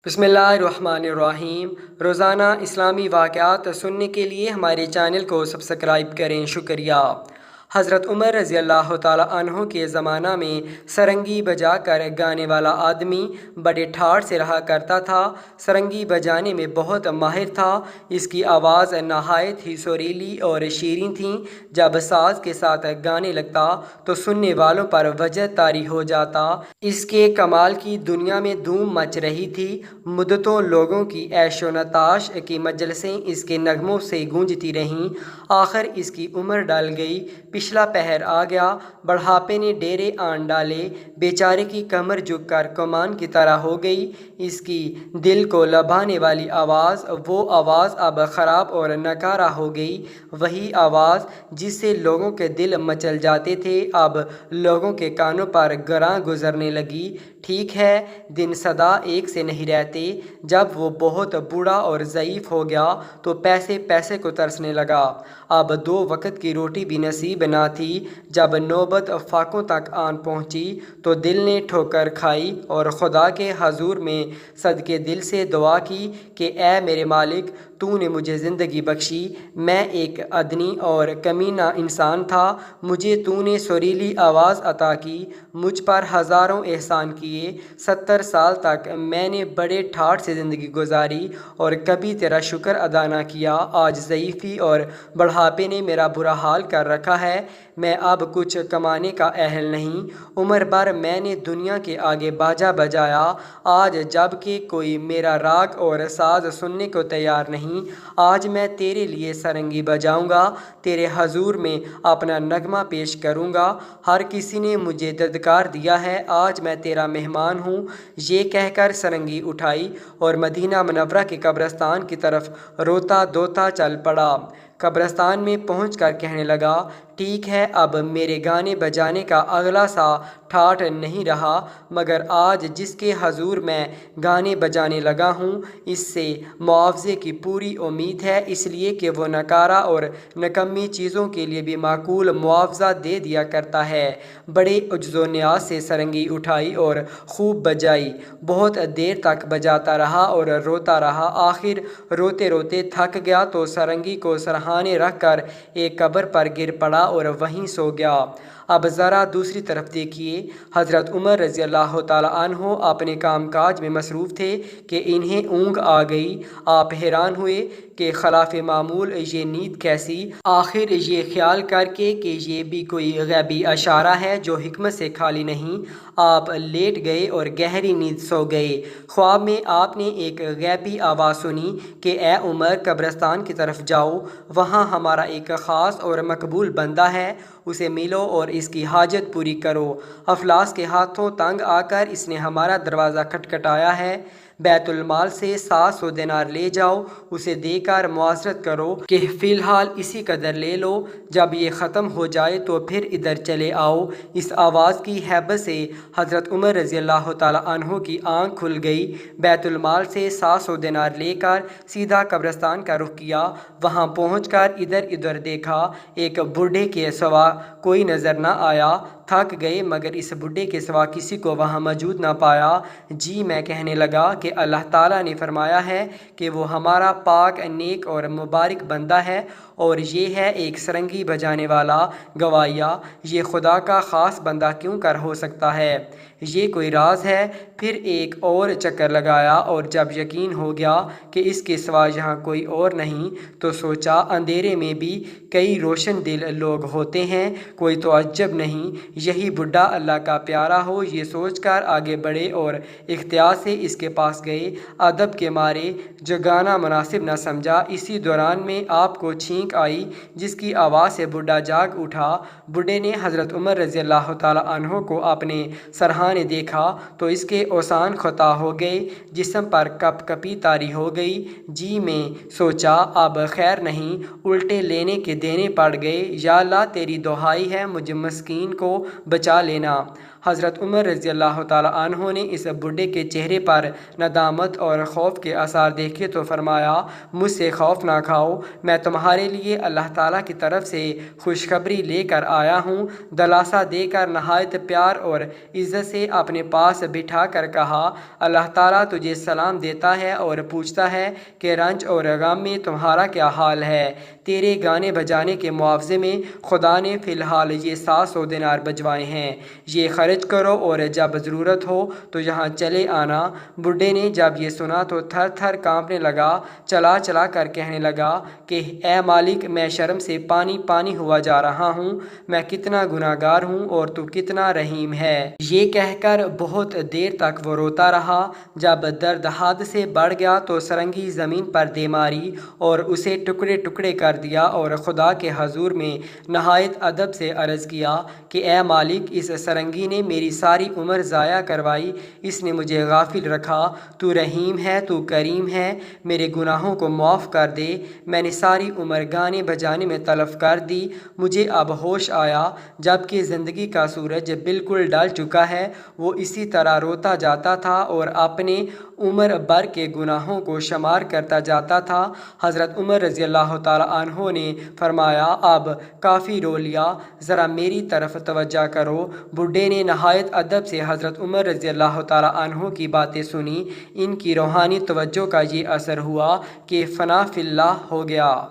بسم اللہ الرحمن الرحیم۔ روزانہ اسلامی واقعات سننے کے لیے ہمارے چینل کو سبسکرائب کریں۔ شکریہ۔ حضرت عمر رضی اللہ تعالیٰ عنہ کے زمانہ میں سرنگی بجا کر گانے والا آدمی بڑے ٹھاٹھ سے رہا کرتا تھا۔ سرنگی بجانے میں بہت ماہر تھا۔ اس کی آواز نہایت ہی سریلی اور شیریں تھی۔ جب ساز کے ساتھ گانے لگتا تو سننے والوں پر وجع طاری ہو جاتا۔ اس کے کمال کی دنیا میں دھوم مچ رہی تھی۔ مدتوں لوگوں کی عیش و نتاش کی مجلسیں اس کے نغموں سے گونجتی رہیں۔ آخر اس کی عمر ڈل گئی، پچھلا پہر آ گیا، بڑھاپے نے ڈیرے آن ڈالے۔ بیچارے کی کمر جھک کر کمان کی طرح ہو گئی۔ اس کی دل کو لبھانے والی آواز، وہ آواز اب خراب اور نکارہ ہو گئی۔ وہی آواز جس سے لوگوں کے دل مچل جاتے تھے، اب لوگوں کے کانوں پر گراں گزرنے لگی۔ ٹھیک ہے، دن سدا ایک سے نہیں رہتے۔ جب وہ بہت بوڑھا اور ضعیف ہو گیا تو پیسے کو ترسنے لگا۔ اب 2 وقت کی روٹی بھی نصیب نہ تھی۔ جب نوبت فاقوں تک آن پہنچی تو دل نے ٹھوکر کھائی اور خدا کے حضور میں صدقے دل سے دعا کی کہ اے میرے مالک، تو نے مجھے زندگی بخشی۔ میں ایک ادنی اور کمینہ انسان تھا، مجھے تو نے سریلی آواز عطا کی، مجھ پر ہزاروں احسان کیے۔ 70 سال تک میں نے بڑے ٹھاٹھ سے زندگی گزاری اور کبھی تیرا شکر ادا نہ کیا۔ آج ضعیفی اور بڑھاپے نے میرا برا حال کر رکھا ہے۔ میں اب کچھ کمانے کا اہل نہیں۔ عمر بھر میں نے دنیا کے آگے باجا بجایا، آج جب کہ کوئی میرا راگ اور ساز سننے کو تیار نہیں، آج میں تیرے لیے سرنگی بجاؤں گا، تیرے حضور میں اپنا نغمہ پیش کروں گا۔ ہر کسی نے مجھے دھتکار دیا ہے، آج میں تیرا مہمان ہوں۔ یہ کہہ کر سرنگی اٹھائی اور مدینہ منورہ کے قبرستان کی طرف روتا دھوتا چل پڑا۔ قبرستان میں پہنچ کر کہنے لگا، ٹھیک ہے، اب میرے گانے بجانے کا اگلا سا ٹھاٹھ نہیں رہا، مگر آج جس کے حضور میں گانے بجانے لگا ہوں، اس سے معاوضے کی پوری امید ہے، اس لیے کہ وہ نکارہ اور نکمی چیزوں کے لیے بھی معقول معاوضہ دے دیا کرتا ہے۔ بڑے عجز و نیاز سے سرنگی اٹھائی اور خوب بجائی۔ بہت دیر تک بجاتا رہا اور روتا رہا۔ آخر روتے روتے تھک گیا تو سرنگی کو سرہانے رکھ کر ایک قبر پر گر پڑا اور وہیں سو گیا۔ اب ذرا دوسری طرف دیکھیے۔ حضرت عمر رضی اللہ تعالیٰ عنہ اپنے کام کاج میں مصروف تھے کہ انہیں اونگ آ گئی۔ آپ حیران ہوئے کہ خلاف معمول یہ نیند کیسی؟ آخر یہ خیال کر کے کہ یہ بھی کوئی غیبی اشارہ ہے جو حکمت سے خالی نہیں، آپ لیٹ گئے اور گہری نیند سو گئے۔ خواب میں آپ نے ایک غیبی آواز سنی کہ اے عمر، قبرستان کی طرف جاؤ، وہاں ہمارا ایک خاص اور مقبول بندہ ہے، اسے ملو اور اس کی حاجت پوری کرو۔ افلاس کے ہاتھوں تنگ آ کر اس نے ہمارا دروازہ کھٹکھٹایا ہے، بیت المال سے 700 دینار لے جاؤ، اسے دے کر معذرت کرو کہ فی الحال اسی قدر لے لو، جب یہ ختم ہو جائے تو پھر ادھر چلے آؤ۔ اس آواز کی ہیبت سے حضرت عمر رضی اللہ تعالیٰ عنہ کی آنکھ کھل گئی۔ بیت المال سے 700 دینار لے کر سیدھا قبرستان کا رخ کیا۔ وہاں پہنچ کر ادھر ادھر دیکھا، ایک بوڑھے کے سوا کوئی نظر نہ آیا۔ تھک گئے مگر اس بوڑھے کے سوا کسی کو وہاں موجود نہ پایا۔ جی میں کہنے لگا کہ اللہ تعالیٰ نے فرمایا ہے کہ وہ ہمارا پاک، نیک اور مبارک بندہ ہے، اور یہ ہے ایک سرنگی بجانے والا۔ گوایا یہ خدا کا خاص بندہ کیوں کر ہو سکتا ہے؟ یہ کوئی راز ہے؟ پھر ایک اور چکر لگایا اور جب یقین ہو گیا کہ اس کے سوا یہاں کوئی اور نہیں تو سوچا اندھیرے میں بھی کئی روشن دل لوگ ہوتے ہیں، کوئی تعجب نہیں یہی بڈھا اللہ کا پیارا ہو۔ یہ سوچ کر آگے بڑھے اور احتیاط سے اس کے پاس گئے۔ ادب کے مارے جگانا مناسب نہ سمجھا۔ اسی دوران میں آپ کو چھینک آئی جس کی آواز سے بڈھا جاگ اٹھا۔ بڈھے نے حضرت عمر رضی اللہ تعالیٰ عنہ کو اپنے سرہانے دیکھا تو اس کے اوسان خطا ہو گئے، جسم پر کپ کپی طاری ہو گئی۔ جی میں سوچا اب خیر نہیں، الٹے لینے کے دینے پڑ گئے۔ یا اللہ تیری دہائی ہے، مجھ مسکین کو بچا لینا۔ حضرت عمر رضی اللہ تعالیٰ عنہ نے اس بڈھے کے چہرے پر ندامت اور خوف کے آثار دیکھے تو فرمایا، مجھ سے خوف نہ کھاؤ، میں تمہارے لیے اللہ تعالیٰ کی طرف سے خوشخبری لے کر آیا ہوں۔ دلاسا دے کر نہایت پیار اور عزت سے اپنے پاس بٹھا کر کہا، اللہ تعالیٰ تجھے سلام دیتا ہے اور پوچھتا ہے کہ رنج اور غم میں تمہارا کیا حال ہے۔ تیرے گانے بجانے کے معاوضے میں خدا نے فی الحال یہ 700 دینار بجوائے ہیں، یہ خرچ کرو اور جب ضرورت ہو تو یہاں چلے آنا۔ بڈھے نے جب یہ سنا تو تھر تھر کانپنے لگا، چلا چلا کر کہنے لگا کہ اے مالک، میں شرم سے پانی پانی ہوا جا رہا ہوں، میں کتنا گناہ گار ہوں اور تو کتنا رحیم ہے۔ یہ کہہ کر بہت دیر تک وہ روتا رہا۔ جب درد حد سے بڑھ گیا تو سرنگی زمین پر دے ماری اور اسے ٹکڑے ٹکڑے کر دیا اور خدا کے حضور میں نہایت ادب سے عرض کیا کہ اے مالک، اس سرنگی نے میری ساری عمر ضائع کروائی، اس نے مجھے غافل رکھا، تو رحیم ہے، تو کریم ہے، میرے گناہوں کو معاف کر دے۔ میں نے ساری عمر گانے بجانے میں تلف کر دی، مجھے اب ہوش آیا جب کہ زندگی کا سورج بالکل ڈل چکا ہے۔ وہ اسی طرح روتا جاتا تھا اور اپنے عمر بھر کے گناہوں کو شمار کرتا جاتا تھا۔ حضرت عمر رضی اللہ تعالیٰ عنہ نے فرمایا، اب کافی رو لیا، ذرا میری طرف توجہ کرو۔ بڈھے نے نہایت ادب سے حضرت عمر رضی اللہ تعالیٰ عنہ کی باتیں سنی۔ ان کی روحانی توجہ کا یہ اثر ہوا کہ فنا فی اللہ ہو گیا۔